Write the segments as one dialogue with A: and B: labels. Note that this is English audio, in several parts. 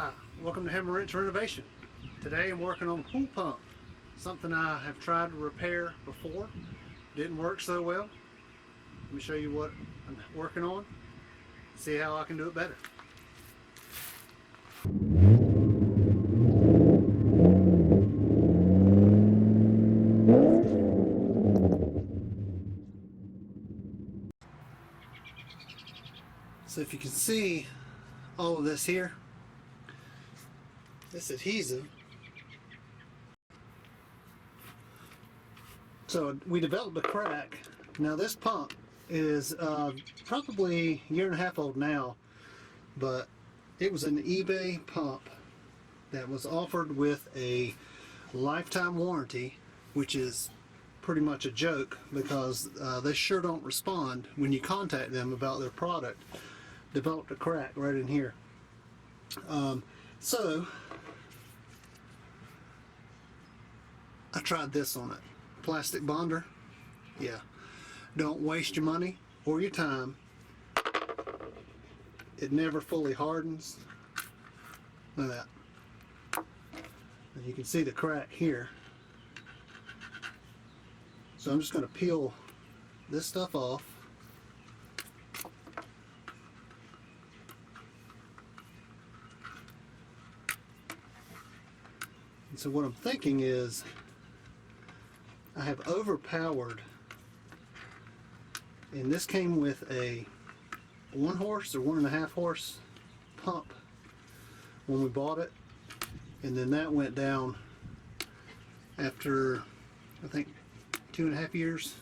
A: Hi, welcome to Hammer Wrench Renovation. Today I'm working on a pool pump, something I have tried to repair before. Didn't work so well. Let me show you what I'm working on, see how I can do it better. So if you can see all of this here, this adhesive. So we developed a crack. Now this pump is probably a year and a half old now, but it was an eBay pump that was offered with a lifetime warranty, which is pretty much a joke because they sure don't respond when you contact them about their product. Developed a crack right in here. So I tried this on it. Plastic bonder. Yeah. Don't waste your money or your time. It never fully hardens. Look at that. And you can see the crack here. So I'm just going to peel this stuff off. And so what I'm thinking is I have overpowered, and this came with a 1 horse or 1.5 horse pump when we bought it, and then that went down after I think 2.5 years,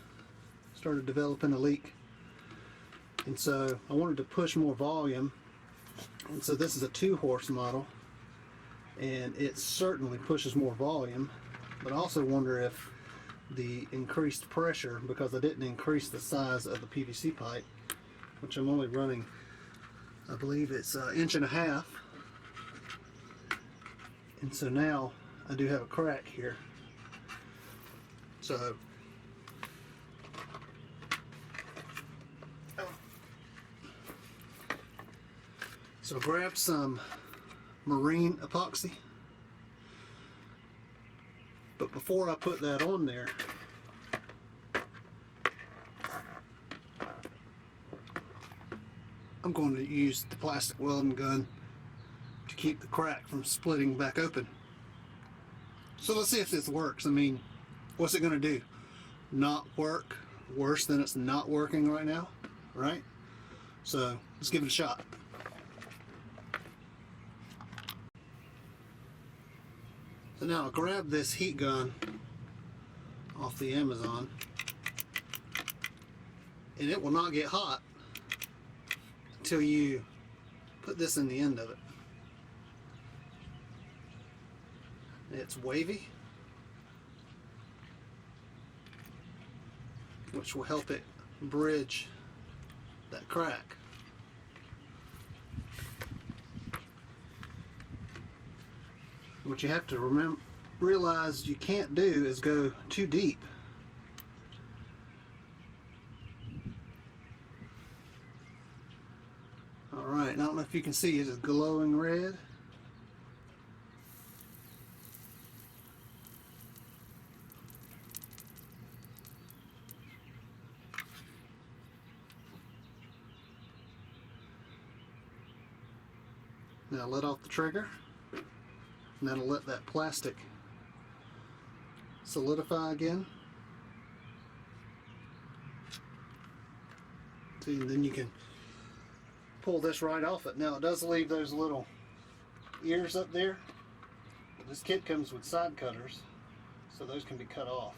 A: started developing a leak. And so I wanted to push more volume, and so this is a 2 horse model, and it certainly pushes more volume, but I also wonder if the increased pressure, because I didn't increase the size of the PVC pipe, which I'm only running, I believe it's 1.5 inches, and so now I do have a crack here. So grab some marine epoxy. But before I put that on there, I'm going to use the plastic welding gun to keep the crack from splitting back open. So let's see if this works. I mean, what's it going to do? Not work worse than it's not working right now, right? So let's give it a shot. So now I'll grab this heat gun off the Amazon, and it will not get hot until you put this in the end of it. It's wavy, which will help it bridge that crack. What you have to realize you can't do is go too deep. Alright, I don't know if you can see, it is glowing red. Now let off the trigger, and that'll let that plastic solidify again. See, and then you can pull this right off it. Now it does leave those little ears up there. This kit comes with side cutters, so those can be cut off.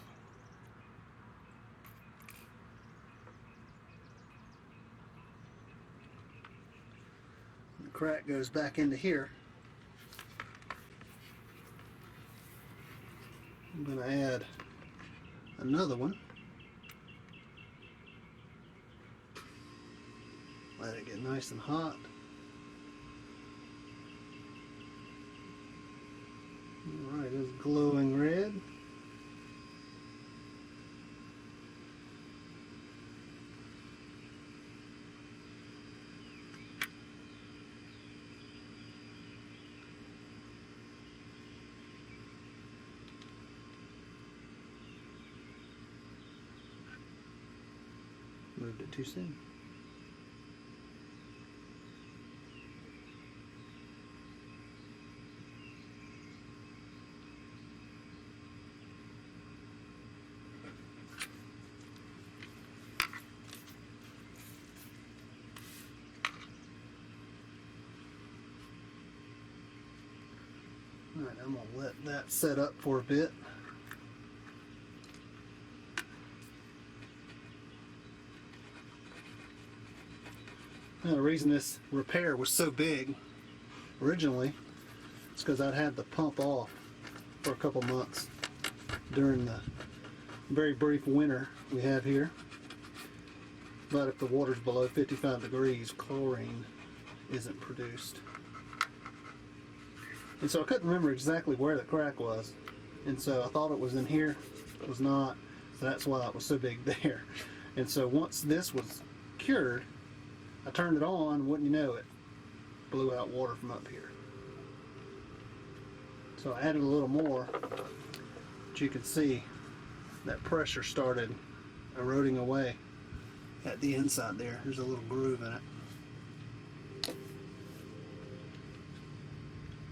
A: The crack goes back into here. I'm going to add another one. Let it get nice and hot. Alright, it's glowing red. moved it too soon. Alright, I'm going to let that set up for a bit. Now, the reason this repair was so big originally is because I'd had the pump off for a couple months during the very brief winter we have here. But if the water's below 55 degrees, chlorine isn't produced. And so I couldn't remember exactly where the crack was. And so I thought it was in here. It was not. So that's why it was so big there. And so once this was cured, I turned it on, wouldn't you know it, blew out water from up here. So I added a little more, but you can see that pressure started eroding away at the inside there. There's a little groove in it.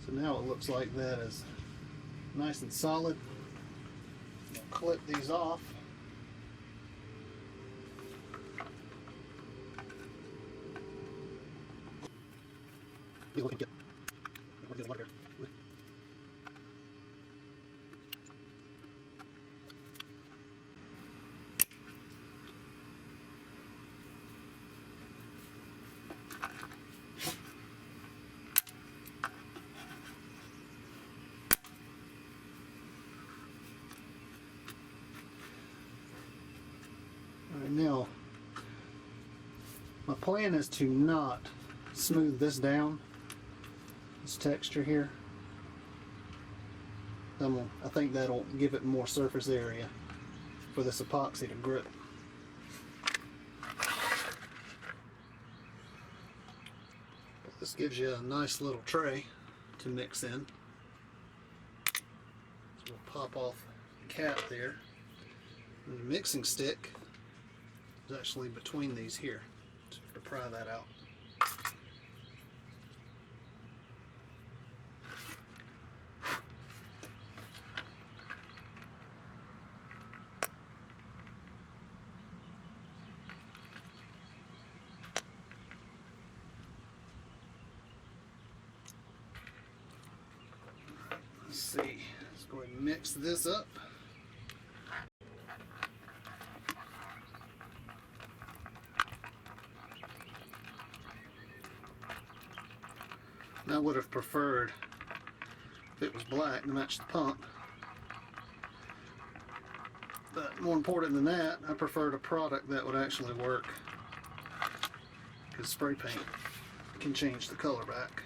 A: So now it looks like that is nice and solid. I'll clip these off. Alright, now my plan is to not smooth this down, this texture here. I think that'll give it more surface area for this epoxy to grip. But this gives you a nice little tray to mix in. So we'll pop off the cap there. And the mixing stick is actually between these here to pry that out. Let's see, let's go ahead and mix this up. I would have preferred if it was black to match the pump, but more important than that, I preferred a product that would actually work, because spray paint can change the color back.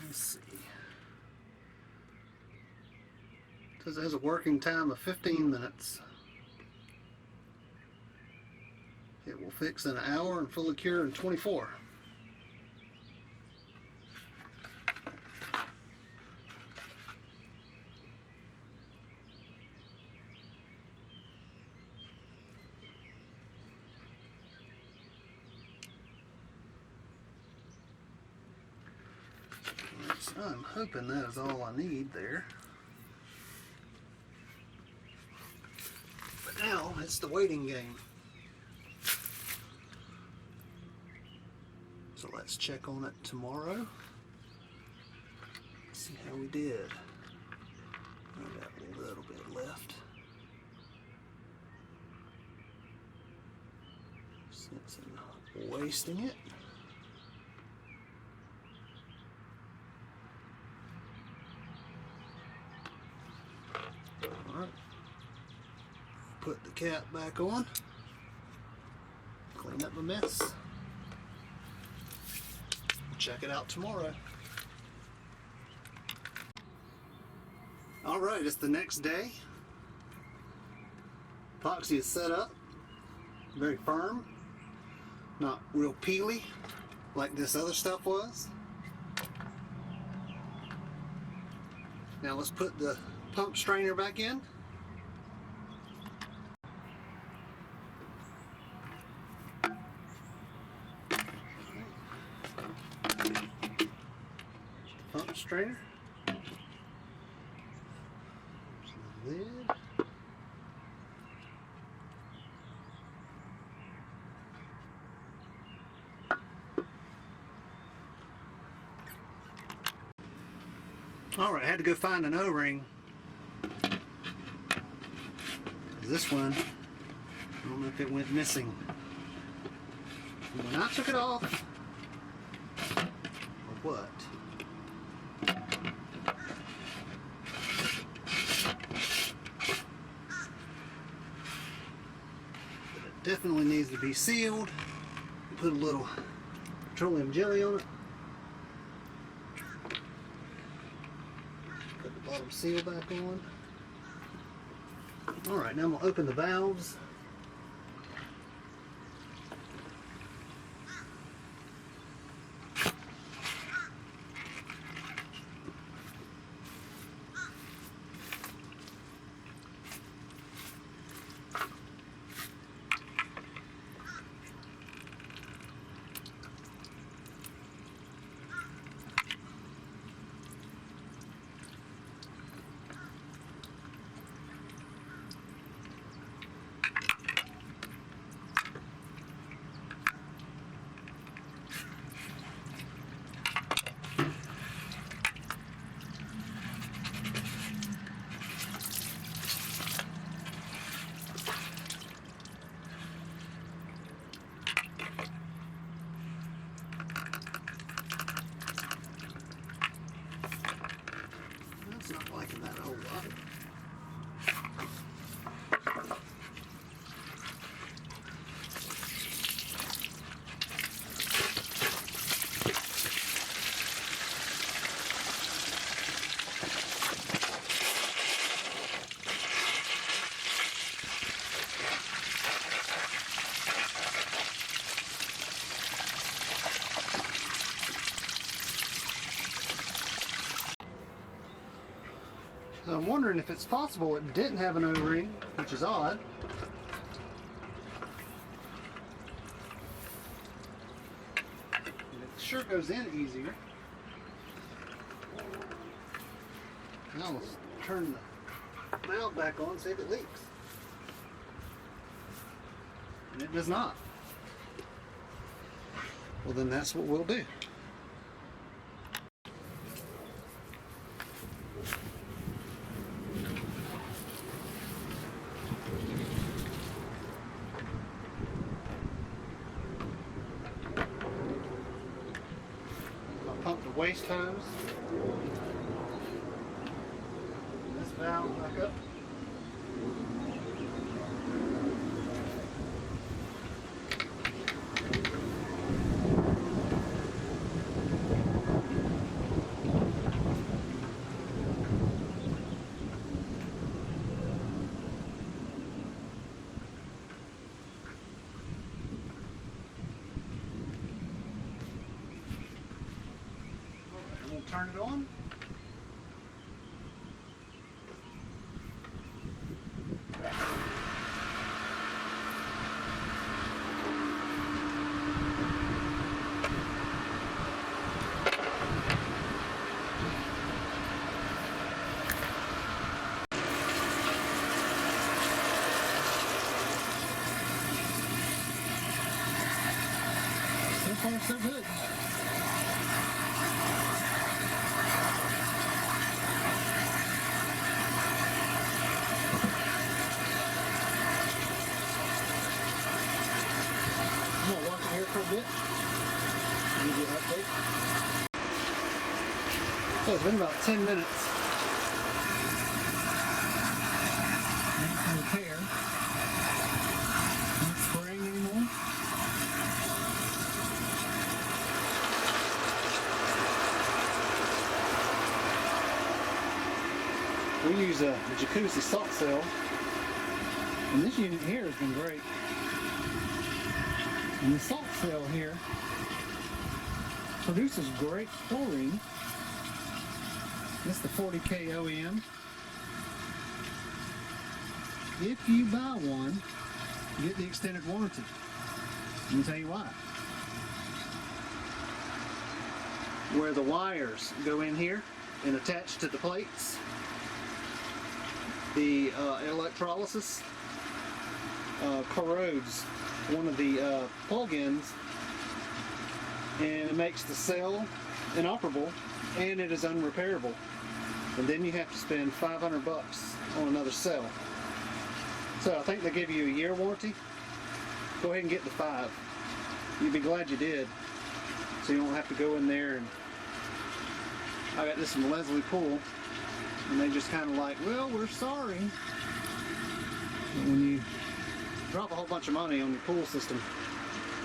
A: Let's see. It says it has a working time of 15 minutes. It will fix in an hour and fully cure in 24. I'm hoping that is all I need there. But now it's the waiting game. So let's check on it tomorrow. See how we did. I got a little bit left. Since I'm not wasting it. Alright, put the cap back on. Clean up the mess. Check it out tomorrow. Alright, it's the next day. Epoxy is set up. Very firm. Not real peely like this other stuff was. Now let's put the pump strainer back in. Pump strainer. There's the lid. Alright, I had to go find an O-ring. This one, I don't know if it went missing. When I took it off, or what? But it definitely needs to be sealed. Put a little petroleum jelly on it. Put the bottom seal back on. Alright, now I'm going to open the valves. Not liking that a whole lot. So I'm wondering if it's possible it didn't have an O-ring, which is odd. And it sure goes in easier. Now let's turn the valve back on, see if it leaks. And it does not. Well, then that's what we'll do. Pump the waste hose. This valve back up. Turn it on. So far, so good. I'm going to watch it here for a bit. Give you an update. So it's been about 10 minutes. Need some repair. We use a jacuzzi salt cell, and this unit here has been great. And the salt cell here produces great chlorine. This is the 40K OEM. If you buy one, you get the extended warranty. Let me tell you why. Where the wires go in here and attach to the plates, the electrolysis corrodes one of the plug-ins, and it makes the cell inoperable, and it is unrepairable. And then you have to spend $500 on another cell. So I think they give you a year warranty. Go ahead and get the 5. You'll be glad you did, so you don't have to go in there. And I got this from Leslie Pool, and they just kind of like, well, we're sorry. But when you drop a whole bunch of money on your pool system,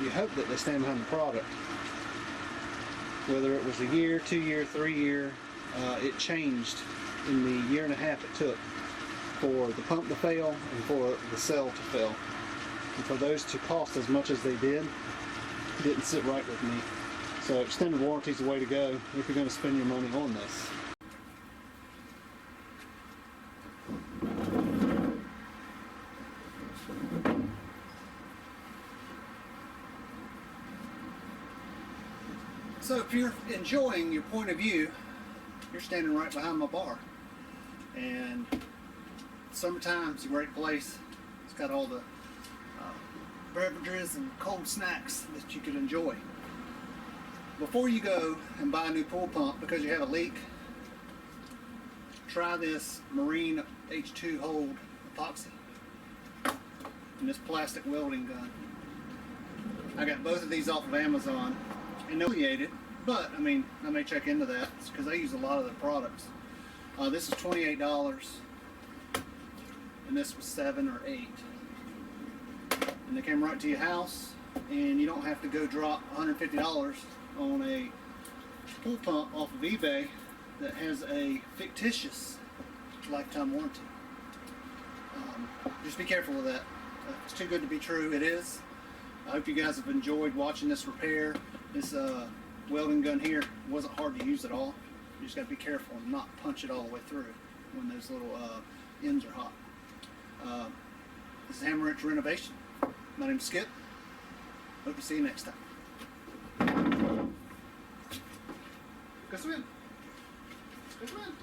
A: you hope that they stand behind the product. Whether it was a year, 2 year, 3 year, it changed in the year and a half it took for the pump to fail and for the cell to fail. And for those to cost as much as they did, it didn't sit right with me. So extended warranty is the way to go if you're going to spend your money on this. So if you're enjoying your point of view, you're standing right behind my bar. And summertime's a great place. It's got all the beverages and cold snacks that you could enjoy. Before you go and buy a new pool pump because you have a leak, try this Marine H2 Hold epoxy and this plastic welding gun. I got both of these off of Amazon. And affiliated, but I mean, I may check into that because I use a lot of their products. This is $28, and this was $7 or $8, and they came right to your house, and you don't have to go drop $150 on a pool pump off of eBay that has a fictitious lifetime warranty. Just be careful with that. It's too good to be true. It is. I hope you guys have enjoyed watching this repair. This welding gun here wasn't hard to use at all. You just got to be careful and not punch it all the way through when those little ends are hot. This is Hammer Wrench Renovation. My name's Skip. Hope to see you next time. Go swim. Go swim.